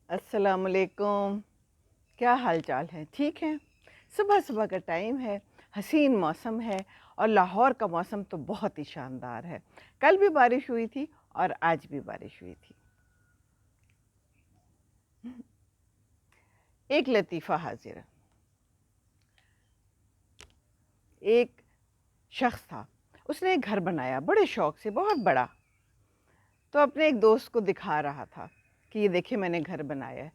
السلام علیکم. کیا حال چال ہے؟ ٹھیک ہے. صبح صبح کا ٹائم ہے، حسین موسم ہے، اور لاہور کا موسم تو بہت ہی شاندار ہے. کل بھی بارش ہوئی تھی اور آج بھی بارش ہوئی تھی. ایک لطیفہ حاضر ہے. ایک شخص تھا، اس نے ایک گھر بنایا بڑے شوق سے، بہت بڑا. تو اپنے ایک دوست کو دکھا رہا تھا کہ یہ دیکھیں میں نے گھر بنایا ہے.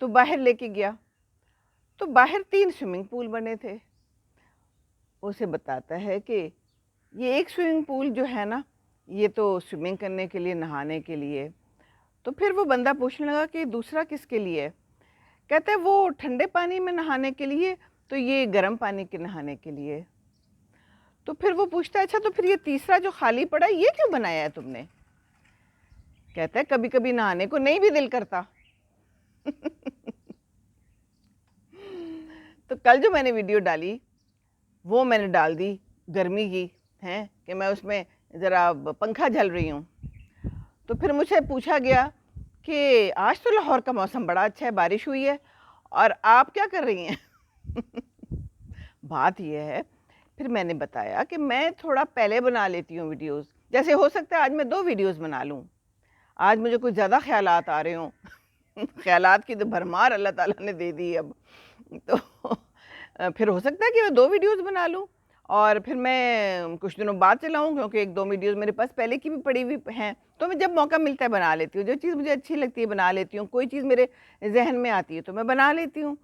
تو باہر لے کے گیا تو باہر 3 سوئمنگ پول بنے تھے. اسے بتاتا ہے کہ یہ ایک سوئمنگ پول جو ہے نا، یہ تو سوئمنگ کرنے کے لیے، نہانے کے لیے. تو پھر وہ بندہ پوچھنے لگا کہ دوسرا کس کے لیے ہے؟ کہتا ہے وہ ٹھنڈے پانی میں نہانے کے لیے، تو یہ گرم پانی کے نہانے کے لیے. تو پھر وہ پوچھتا ہے اچھا تو پھر یہ تیسرا جو خالی پڑا ہے یہ کیوں بنایا ہے تم نے؟ کہتا ہے کبھی کبھی نہانے کو نہیں بھی دل کرتا. تو کل جو میں نے ویڈیو ڈالی وہ میں نے ڈال دی گرمی کی ہیں کہ میں اس میں ذرا پنکھا جھل رہی ہوں. تو پھر مجھ سے پوچھا گیا کہ آج تو لاہور کا موسم بڑا اچھا ہے، بارش ہوئی ہے، اور آپ کیا کر رہی ہیں؟ بات یہ ہے، پھر میں نے بتایا کہ میں تھوڑا پہلے بنا لیتی ہوں ویڈیوز. جیسے ہو سکتا ہے آج میں 2 ویڈیوز بنا لوں، آج مجھے کچھ زیادہ خیالات آ رہے ہوں. خیالات کی تو بھرمار اللہ تعالیٰ نے دے دی اب. تو پھر ہو سکتا ہے کہ میں 2 ویڈیوز بنا لوں اور پھر میں کچھ دنوں بعد چلاؤں، کیونکہ 1-2 ویڈیوز میرے پاس پہلے کی بھی پڑی ہوئی ہیں. تو میں جب موقع ملتا ہے بنا لیتی ہوں، جو چیز مجھے اچھی لگتی ہے بنا لیتی ہوں، کوئی چیز میرے ذہن میں آتی ہے تو میں بنا لیتی ہوں.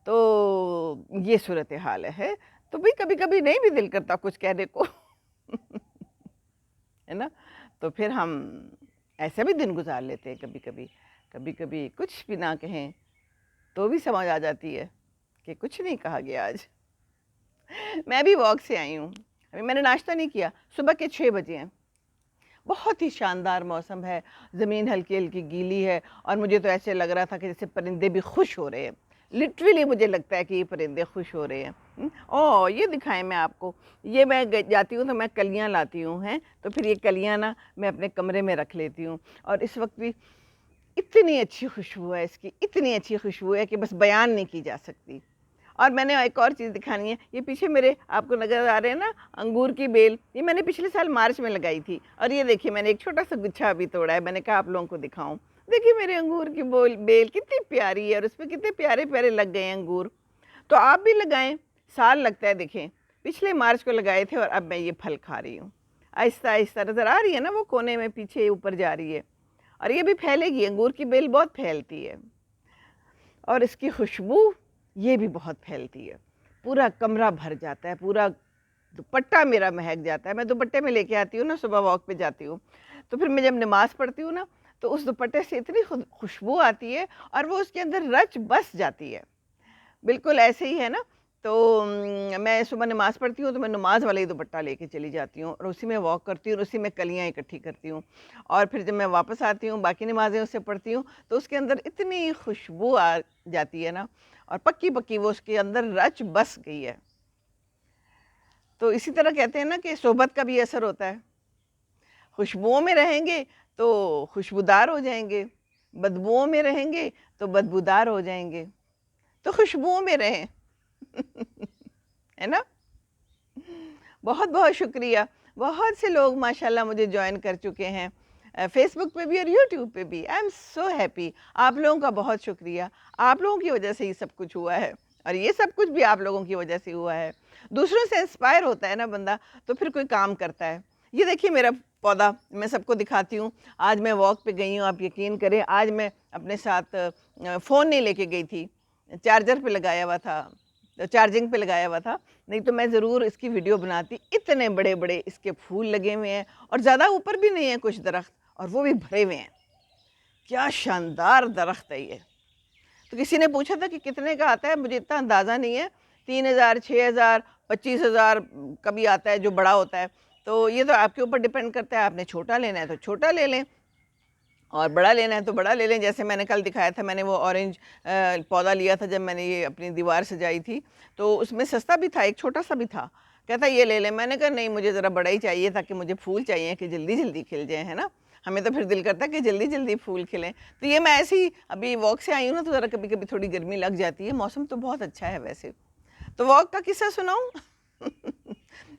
تو یہ صورتحال ہے. تو بھی کبھی کبھی نہیں بھی دل کرتا کچھ کہنے کو. ہے نا؟ تو پھر ہم ایسے بھی دن گزار لیتے ہیں کبھی کبھی کچھ بھی نہ کہیں تو بھی سمجھ آ جاتی ہے کہ کچھ نہیں کہا گیا آج. میں بھی واک سے آئی ہوں، ابھی میں نے ناشتہ نہیں کیا. صبح کے 6 بجے ہیں، بہت ہی شاندار موسم ہے، زمین ہلکی ہلکی گیلی ہے، اور مجھے تو ایسے لگ رہا تھا کہ جیسے پرندے بھی خوش ہو رہے ہیں. لٹرلی مجھے لگتا ہے کہ یہ پرندے خوش ہو رہے ہیں. یہ دکھائیں میں آپ کو، یہ میں جاتی ہوں تو میں کلیاں لاتی ہوں ہیں، تو پھر یہ کلیاں نا میں اپنے کمرے میں رکھ لیتی ہوں. اور اس وقت بھی اتنی اچھی خوشبو ہے اس کی، اتنی اچھی خوشبو ہے کہ بس بیان نہیں کی جا سکتی. اور میں نے ایک اور چیز دکھانی ہے، یہ پیچھے میرے آپ کو نظر آ رہے ہیں نا انگور کی بیل، یہ میں نے پچھلے سال مارچ میں لگائی تھی. اور یہ دیکھیے میں نے ایک چھوٹا سا گچھا ابھی توڑا ہے، میں نے کہا آپ لوگوں کو دکھاؤں. دیکھیے میرے انگور کی بیل کتنی پیاری ہے، اور اس پہ کتنے پیارے پیارے لگ گئے ہیں انگور. تو آپ بھی لگائیں، سال لگتا ہے. دیکھیں پچھلے مارچ کو لگائے تھے اور اب میں یہ پھل کھا رہی ہوں. آہستہ آہستہ نظر آ رہی ہے نا وہ کونے میں پیچھے اوپر جا رہی ہے، اور یہ بھی پھیلے گی. انگور کی بیل بہت پھیلتی ہے، اور اس کی خوشبو یہ بھی بہت پھیلتی ہے. پورا کمرہ بھر جاتا ہے، پورا دوپٹہ میرا مہک جاتا ہے. میں دوپٹے میں لے کے آتی ہوں نا، صبح واک پہ جاتی ہوں تو پھر میں جب نماز پڑھتی ہوں نا تو اس دوپٹے سے اتنی خوشبو آتی ہے اور وہ اس کے اندر رچ بس جاتی ہے. بالکل ایسے ہی ہے نا. تو میں صبح نماز پڑھتی ہوں تو میں نماز والا ہی دوپٹہ لے کے چلی جاتی ہوں، اور اسی میں واک کرتی ہوں، اور اسی میں کلیاں اکٹھی کرتی ہوں. اور پھر جب میں واپس آتی ہوں باقی نمازیں اس سے پڑھتی ہوں تو اس کے اندر اتنی خوشبو آ جاتی ہے نا، اور پکی پکی وہ اس کے اندر رچ بس گئی ہے. تو اسی طرح کہتے ہیں نا کہ صحبت کا بھی اثر ہوتا ہے. خوشبوؤں میں رہیں گے تو خوشبودار ہو جائیں گے، بدبوؤں میں رہیں گے تو بدبودار ہو جائیں گے. تو خوشبوؤں میں رہیں. ہے نا؟ بہت بہت شکریہ. بہت سے لوگ ماشاءاللہ مجھے جوائن کر چکے ہیں، فیس بک پہ بھی اور یوٹیوب پہ بھی. I am so happy. آپ لوگوں کا بہت شکریہ. آپ لوگوں کی وجہ سے یہ سب کچھ ہوا ہے، اور یہ سب کچھ بھی آپ لوگوں کی وجہ سے ہوا ہے. دوسروں سے انسپائر ہوتا ہے نا بندہ تو پھر کوئی کام کرتا ہے. یہ دیکھیے میرا پودا، میں سب کو دکھاتی ہوں. آج میں واک پہ گئی ہوں، آپ یقین کریں آج میں اپنے ساتھ فون نہیں لے کے گئی تھی، چارجر پہ لگایا ہوا تھا، چارجنگ پہ لگایا ہوا تھا. نہیں تو میں ضرور اس کی ویڈیو بناتی. اتنے بڑے بڑے اس کے پھول لگے ہوئے ہیں، اور زیادہ اوپر بھی نہیں ہیں کچھ درخت، اور وہ بھی بھرے ہوئے ہیں. کیا شاندار درخت ہے یہ. تو کسی نے پوچھا تھا کہ کتنے کا آتا ہے، مجھے اتنا اندازہ نہیں ہے. 3,000 6,000 25,000 کبھی آتا ہے جو بڑا ہوتا ہے. تو یہ تو آپ کے اوپر ڈیپینڈ کرتا ہے، آپ نے چھوٹا لینا ہے تو چھوٹا لے لیں، اور بڑا لینا ہے تو بڑا لے لیں. جیسے میں نے کل دکھایا تھا، میں نے وہ اورنج پودا لیا تھا جب میں نے یہ اپنی دیوار سجائی تھی، تو اس میں سستا بھی تھا، ایک چھوٹا سا بھی تھا. کہتا یہ لے لیں. میں نے کہا نہیں، مجھے ذرا بڑا ہی چاہیے تاکہ مجھے پھول چاہیے کہ جلدی جلدی کھل جائیں، ہے نا. ہمیں تو پھر دل کرتا ہے کہ جلدی جلدی پھول کھلیں. تو یہ میں ایسے ہی ابھی واک سے آئی ہوں نا، تو ذرا کبھی کبھی تھوڑی گرمی لگ جاتی ہے. موسم تو بہت اچھا ہے ویسے. تو واک کا قصہ سناؤں؟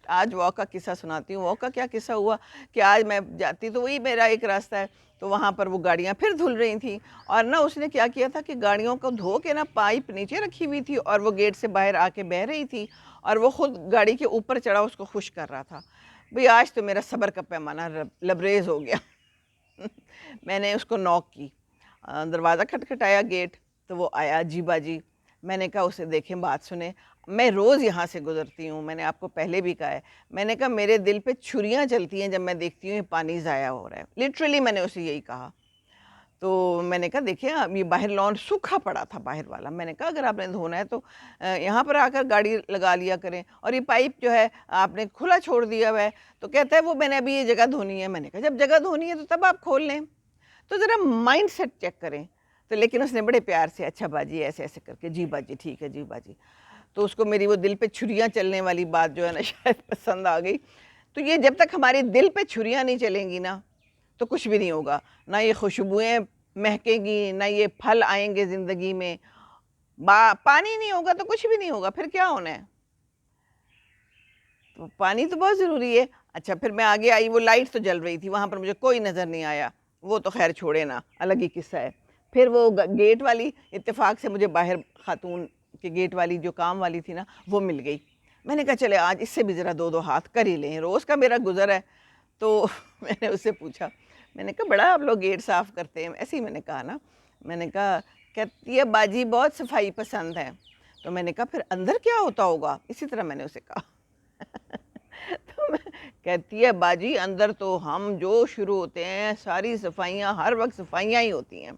آج واک کا قصہ سناتی ہوں. واک کا کیا قصہ ہوا کہ آج میں جاتی تو وہی میرا ایک راستہ ہے، تو وہاں پر وہ گاڑیاں پھر دھل رہی تھیں، اور نہ اس نے کیا کیا تھا کہ گاڑیوں کو دھو کے نا پائپ نیچے رکھی ہوئی تھی، اور وہ گیٹ سے باہر آ کے بہہ رہی تھی، اور وہ خود گاڑی کے اوپر چڑھا اس کو خشک کر رہا تھا. بھئی آج تو میرا صبر کا پیمانہ لبریز ہو گیا. میں نے اس کو نوک کی، دروازہ کھٹکھٹایا گیٹ، تو وہ آیا جی باجی. میں نے کہا اسے دیکھیں بات سنیں، میں روز یہاں سے گزرتی ہوں، میں نے آپ کو پہلے بھی کہا ہے، میں نے کہا میرے دل پہ چھریاں چلتی ہیں جب میں دیکھتی ہوں یہ پانی ضائع ہو رہا ہے. لٹرلی میں نے اسے یہی کہا. تو میں نے کہا دیکھیں اب یہ باہر لان سوکھا پڑا تھا باہر والا. میں نے کہا اگر آپ نے دھونا ہے تو یہاں پر آ کر گاڑی لگا لیا کریں، اور یہ پائپ جو ہے آپ نے کھلا چھوڑ دیا ہوا ہے. تو کہتا ہے وہ میں نے ابھی یہ جگہ دھونی ہے. میں نے کہا جب جگہ دھونی ہے تو تب آپ کھول لیں، تو ذرا مائنڈ سیٹ چیک کریں. تو لیکن اس نے بڑے پیار سے اچھا باجی ایسے ایسے کر کے، جی باجی ٹھیک ہے جی باجی. تو اس کو میری وہ دل پہ چھریاں چلنے والی بات جو ہے نا شاید پسند آ گئی. تو یہ جب تک ہمارے دل پہ چھریاں نہیں چلیں گی نا تو کچھ بھی نہیں ہوگا. نہ یہ خوشبوئیں مہکیں گی، نہ یہ پھل آئیں گے زندگی میں. پانی نہیں ہوگا تو کچھ بھی نہیں ہوگا. پھر کیا ہونا ہے؟ تو پانی تو بہت ضروری ہے. اچھا پھر میں آگے آئی، وہ لائٹ تو جل رہی تھی، وہاں پر مجھے کوئی نظر نہیں آیا. وہ تو خیر چھوڑے نا، الگ ہی قصہ ہے. پھر وہ گیٹ والی اتفاق سے مجھے باہر خاتون کہ گیٹ والی جو کام والی تھی نا وہ مل گئی. میں نے کہا چلے آج اس سے بھی ذرا دو ہاتھ کر ہی لیں، روز کا میرا گزر ہے. تو میں نے اس سے پوچھا، میں نے کہا بڑا آپ لوگ گیٹ صاف کرتے ہیں؟ ایسے ہی میں نے کہا نا. میں نے کہا کہتی ہے باجی بہت صفائی پسند ہے. تو میں نے کہا پھر اندر کیا ہوتا ہوگا؟ اسی طرح میں نے اسے کہا. تو کہتی ہے باجی اندر تو ہم جو شروع ہوتے ہیں ساری صفائیاں، ہر وقت صفائیاں ہی ہوتی ہیں.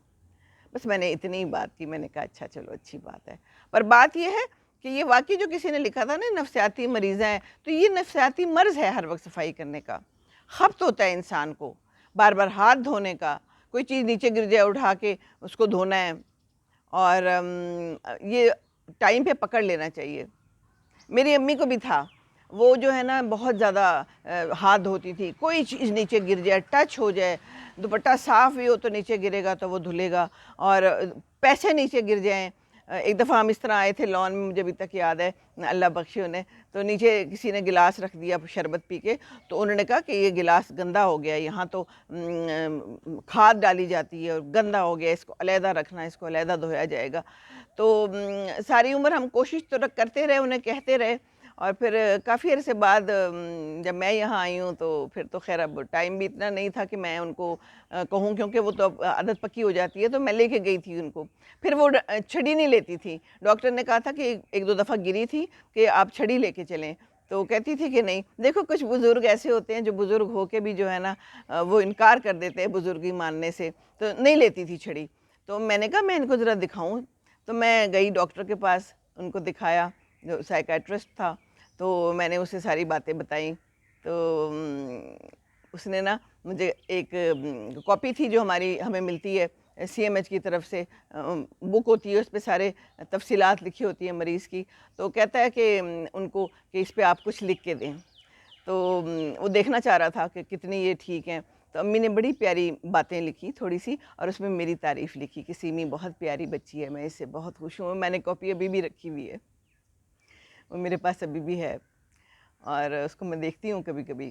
بس میں نے اتنی ہی بات کی. میں نے کہا اچھا چلو اچھی بات ہے. پر بات یہ ہے کہ یہ واقعی جو کسی نے لکھا تھا نا نفسیاتی مریضاں ہیں، تو یہ نفسیاتی مرض ہے ہر وقت صفائی کرنے کا. خبط ہوتا ہے انسان کو بار بار ہاتھ دھونے کا، کوئی چیز نیچے گر جائے اٹھا کے اس کو دھونا ہے، اور یہ ٹائم پہ پکڑ لینا چاہیے. میری امی کو بھی تھا، وہ جو ہے نا بہت زیادہ ہاتھ دھوتی تھی. کوئی چیز نیچے گر جائے، ٹچ ہو جائے، دوپٹہ صاف بھی ہو تو نیچے گرے گا تو وہ دھلے گا، اور پیسے نیچے گر جائیں. ایک دفعہ ہم اس طرح آئے تھے لان میں، مجھے ابھی تک یاد ہے، اللہ بخشے انہیں، تو نیچے کسی نے گلاس رکھ دیا شربت پی کے. تو انہوں نے کہا کہ یہ گلاس گندا ہو گیا، یہاں تو کھاد ڈالی جاتی ہے اور گندا ہو گیا، اس کو علیحدہ رکھنا، اس کو علیحدہ دھویا جائے گا. تو ساری عمر ہم کوشش تو کرتے رہے، انہیں کہتے رہے. اور پھر کافی عرصے بعد جب میں یہاں آئی ہوں تو پھر تو خیر اب ٹائم بھی اتنا نہیں تھا کہ میں ان کو کہوں، کیونکہ وہ تو اب عادت پکی ہو جاتی ہے. تو میں لے کے گئی تھی ان کو. پھر وہ چھڑی نہیں لیتی تھی. ڈاکٹر نے کہا تھا کہ ایک دو دفعہ گری تھی کہ آپ چھڑی لے کے چلیں، تو کہتی تھی کہ نہیں. دیکھو کچھ بزرگ ایسے ہوتے ہیں جو بزرگ ہو کے بھی جو ہے نا وہ انکار کر دیتے ہیں بزرگی ماننے سے، تو نہیں لیتی تھی چھڑی. تو میں نے کہا میں ان کو ذرا دکھاؤں. تو میں گئی ڈاکٹر کے پاس، ان کو دکھایا، جو سائیکیٹرسٹ تھا. تو میں نے اسے ساری باتیں بتائیں. تو اس نے نا مجھے ایک کاپی تھی جو ہمیں ملتی ہے سی ایم ایچ کی طرف سے، بک ہوتی ہے، اس پہ سارے تفصیلات لکھی ہوتی ہیں مریض کی. تو کہتا ہے کہ ان کو کہ اس پہ آپ کچھ لکھ کے دیں. تو وہ دیکھنا چاہ رہا تھا کہ کتنی یہ ٹھیک ہیں. تو امی نے بڑی پیاری باتیں لکھی تھوڑی سی، اور اس میں میری تعریف لکھی کہ سیمی بہت پیاری بچی ہے، میں اس سے بہت خوش ہوں. میں نے کاپی ابھی بھی رکھی ہوئی ہے، وہ میرے پاس ابھی بھی ہے، اور اس کو میں دیکھتی ہوں کبھی کبھی.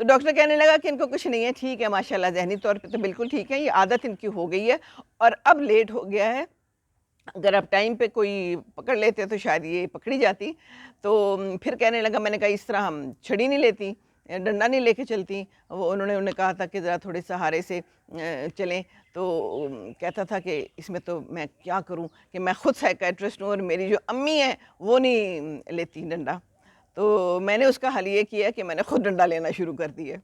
تو ڈاکٹر کہنے لگا کہ ان کو کچھ نہیں ہے، ٹھیک ہے ماشاء اللہ، ذہنی طور پہ تو بالکل ٹھیک ہے، یہ عادت ان کی ہو گئی ہے، اور اب لیٹ ہو گیا ہے. اگر آپ ٹائم پہ کوئی پکڑ لیتے تو شاید یہ پکڑی جاتی. تو پھر کہنے لگا، میں نے کہا اس طرح ہم چھڑی نہیں لیتی، ڈنڈا نہیں لے کے چلتی. وہ انہوں نے کہا تھا کہ ذرا تھوڑے سہارے سے چلیں. تو کہتا تھا کہ اس میں تو میں کیا کروں کہ میں خود سائیکیٹرسٹ ہوں اور میری جو امی ہیں وہ نہیں لیتی ڈنڈا. تو میں نے اس کا حل یہ کیا کہ میں نے خود ڈنڈا لینا شروع کر دیا.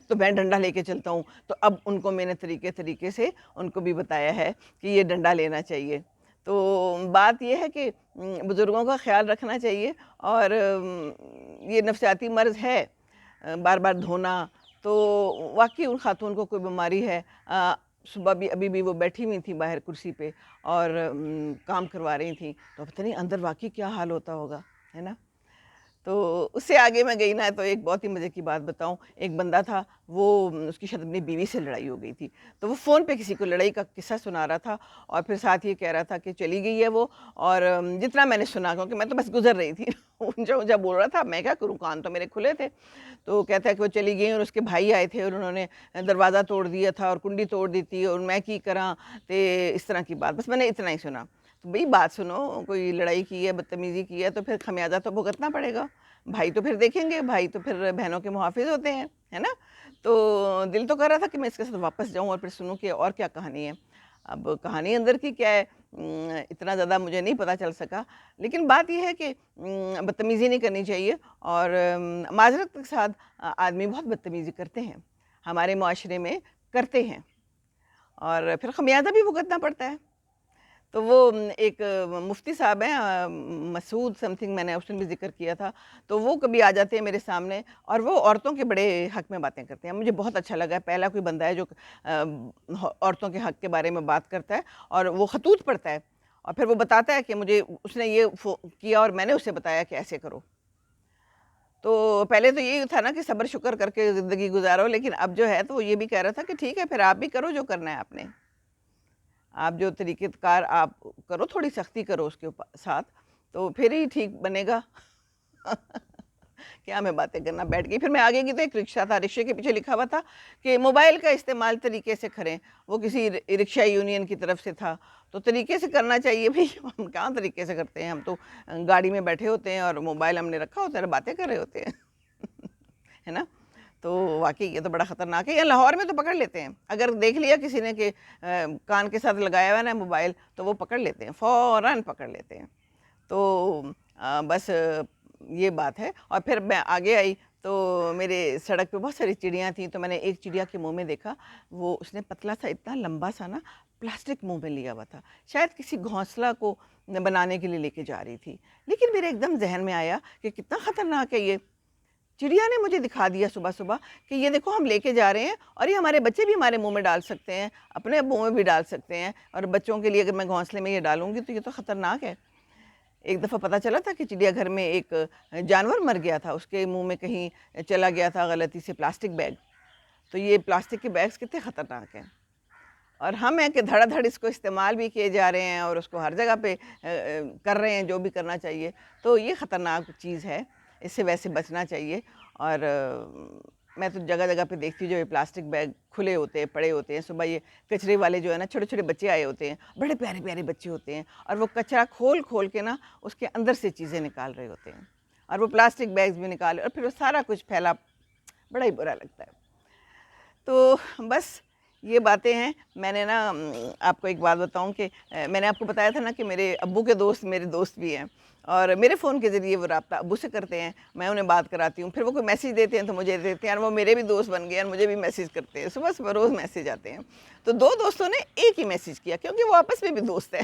تو میں ڈنڈا لے کے چلتا ہوں. تو اب ان کو میں نے طریقے سے ان کو بھی بتایا ہے کہ یہ ڈنڈا لینا چاہیے. تو بات یہ ہے کہ بزرگوں کا خیال رکھنا چاہیے، اور یہ نفسیاتی مرض ہے بار بار دھونا. تو واقعی ان خاتون کو کوئی بیماری ہے. صبح بھی ابھی بھی وہ بیٹھی ہوئی تھیں باہر کرسی پہ اور کام کروا رہی تھیں. تو پتہ نہیں اندر واقعی کیا حال ہوتا ہوگا، ہے نا. تو اس سے آگے میں گئی نا تو ایک بہت ہی مزے کی بات بتاؤں. ایک بندہ تھا وہ اس کی شاید اپنی بیوی سے لڑائی ہو گئی تھی، تو وہ فون پہ کسی کو لڑائی کا قصہ سنا رہا تھا اور پھر ساتھ یہ کہہ رہا تھا کہ چلی گئی ہے وہ. اور جتنا میں نے سنا کیونکہ میں تو بس گزر رہی تھی اونچا اونچا بول رہا تھا، میں کیا کروں، کان تو میرے کھلے تھے. تو کہتا ہے کہ وہ چلی گئی اور اس کے بھائی آئے تھے اور انہوں نے دروازہ توڑ دیا تھا اور کنڈی توڑ دی تھی اور میں کی کراں تے اس طرح کی بات. بس میں نے اتنا ہی سنا. تو بھئی بات سنو، کوئی لڑائی کی ہے، بدتمیزی کی ہے تو پھر خمیازہ تو بھگتنا پڑے گا. بھائی تو پھر دیکھیں گے، بھائی تو پھر بہنوں کے محافظ ہوتے ہیں، ہے نا. تو دل تو کر رہا تھا کہ میں اس کے ساتھ واپس جاؤں اور پھر سنوں کہ اور کیا کہانی ہے. اب کہانی اندر کی کیا ہے اتنا زیادہ مجھے نہیں پتہ چل سکا، لیکن بات یہ ہے کہ بدتمیزی نہیں کرنی چاہیے. اور معذرت کے ساتھ آدمی بہت بدتمیزی کرتے ہیں، ہمارے معاشرے میں کرتے ہیں اور پھر خمیازہ بھی بھگتنا پڑتا ہے. تو وہ ایک مفتی صاحب ہیں مسعود سم تھنگ، میں نے اس دن بھی ذکر کیا تھا. تو وہ کبھی آ جاتے ہیں میرے سامنے اور وہ عورتوں کے بڑے حق میں باتیں کرتے ہیں. مجھے بہت اچھا لگا ہے، پہلا کوئی بندہ ہے جو عورتوں کے حق کے بارے میں بات کرتا ہے اور وہ خطوط پڑھتا ہے اور پھر وہ بتاتا ہے کہ مجھے اس نے یہ کیا اور میں نے اسے بتایا کہ ایسے کرو. تو پہلے تو یہی تھا نا کہ صبر شکر کر کے زندگی گزارو، لیکن اب جو ہے تو وہ یہ بھی کہہ رہا تھا کہ ٹھیک ہے پھر آپ بھی کرو جو کرنا ہے آپ نے، آپ جو طریقہ کار آپ کرو، تھوڑی سختی کرو اس کے ساتھ تو پھر ہی ٹھیک بنے گا. کیا میں باتیں کرنا بیٹھ گئی. پھر میں آگے گئی تو ایک رکشہ تھا، رکشے کے پیچھے لکھا ہوا تھا کہ موبائل کا استعمال طریقے سے کریں. وہ کسی رکشہ یونین کی طرف سے تھا. تو طریقے سے کرنا چاہیے بھئی، ہم کہاں طریقے سے کرتے ہیں، ہم تو گاڑی میں بیٹھے ہوتے ہیں اور موبائل ہم نے رکھا ہوتا ہے، باتیں کر رہے ہوتے ہیں ہے نا. تو واقعی یہ تو بڑا خطرناک ہے. یا لاہور میں تو پکڑ لیتے ہیں، اگر دیکھ لیا کسی نے کہ کان کے ساتھ لگایا ہوا ہے نا موبائل تو وہ پکڑ لیتے ہیں، فوراً پکڑ لیتے ہیں. تو بس یہ بات ہے. اور پھر میں آگے آئی تو میرے سڑک پہ بہت ساری چڑیاں تھیں. تو میں نے ایک چڑیا کے منہ میں دیکھا، وہ اس نے پتلا سا اتنا لمبا سا نا پلاسٹک منہ میں لیا ہوا تھا، شاید کسی گھونسلہ کو بنانے کے لیے لے کے جا رہی تھی. لیکن میرے ایک دم ذہن میں آیا کہ کتنا خطرناک ہے یہ. چڑیا نے مجھے دکھا دیا صبح صبح کہ یہ دیکھو ہم لے کے جا رہے ہیں اور یہ ہمارے بچے بھی ہمارے منہ میں ڈال سکتے ہیں، اپنے منہ میں بھی ڈال سکتے ہیں، اور بچوں کے لیے اگر میں گھونسلے میں یہ ڈالوں گی تو یہ تو خطرناک ہے. ایک دفعہ پتہ چلا تھا کہ چڑیا گھر میں ایک جانور مر گیا تھا، اس کے منہ میں کہیں چلا گیا تھا غلطی سے پلاسٹک بیگ. تو یہ پلاسٹک کے بیگز کتنے خطرناک ہیں، اور ہم ہیں کہ دھڑا دھڑ اس کو استعمال بھی کیے جا رہے ہیں اور اس کو ہر جگہ پہ کر رہے ہیں جو بھی کرنا چاہیے. تو یہ خطرناک چیز ہے، اس سے ویسے بچنا چاہیے. اور میں تو جگہ جگہ پہ دیکھتی ہوں جو یہ پلاسٹک بیگ کھلے ہوتے ہیں، پڑے ہوتے ہیں. صبح یہ کچرے والے جو ہے نا، چھوٹے چھوٹے بچے آئے ہوتے ہیں، بڑے پیارے پیارے بچے ہوتے ہیں، اور وہ کچرا کھول کھول کے نا اس کے اندر سے چیزیں نکال رہے ہوتے ہیں، اور وہ پلاسٹک بیگز بھی نکال، اور پھر وہ سارا کچھ پھیلا. بڑا ہی برا لگتا ہے. تو بس یہ باتیں ہیں. میں نے نا آپ کو ایک بات بتاؤں کہ میں نے آپ کو بتایا تھا نا کہ میرے ابو کے دوست میرے دوست بھی ہیں، اور میرے فون کے ذریعے وہ رابطہ ابو سے کرتے ہیں، میں انہیں بات کراتی ہوں، پھر وہ کوئی میسیج دیتے ہیں تو مجھے دیتے ہیں، اور وہ میرے بھی دوست بن گئے اور مجھے بھی میسیج کرتے ہیں. صبح صبح روز میسیج آتے ہیں. تو دو دوستوں نے ایک ہی میسیج کیا کیونکہ وہ آپس میں بھی دوست ہیں.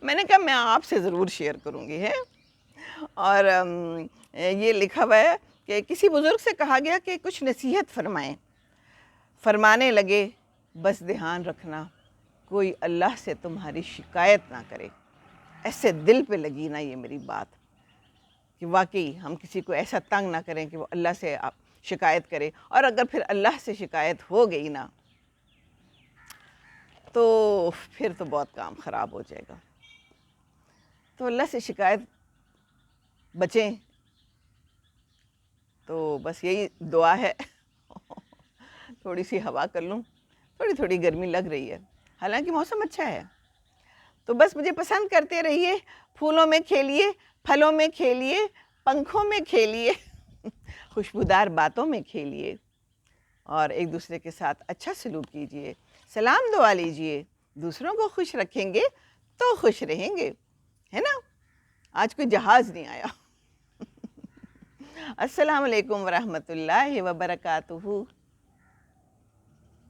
میں نے کہا میں آپ سے ضرور شیئر کروں گی ہے. اور یہ لکھا ہوا ہے کہ کسی بزرگ سے کہا گیا کہ کچھ نصیحت فرمائیں. فرمانے لگے، بس دھیان رکھنا کوئی اللہ سے تمہاری شکایت نہ کرے. ایسے دل پہ لگی نا یہ میری بات کہ واقعی ہم کسی کو ایسا تنگ نہ کریں کہ وہ اللہ سے شکایت کرے. اور اگر پھر اللہ سے شکایت ہو گئی نا تو پھر تو بہت کام خراب ہو جائے گا. تو اللہ سے شکایت بچیں. تو بس یہی دعا ہے. تھوڑی سی ہوا کر لوں، تھوڑی تھوڑی گرمی لگ رہی ہے، حالانکہ موسم اچھا ہے. تو بس مجھے پسند کرتے رہیے، پھولوں میں کھیلیے، پھلوں میں کھیلیے، پنکھوں میں کھیلیے، خوشبودار باتوں میں کھیلیے، اور ایک دوسرے کے ساتھ اچھا سلوک کیجیے، سلام دعا لیجیے. دوسروں کو خوش رکھیں گے تو خوش رہیں گے، ہے نا. آج کوئی جہاز نہیں آیا. السلام علیکم ورحمۃ اللہ وبرکاتہ.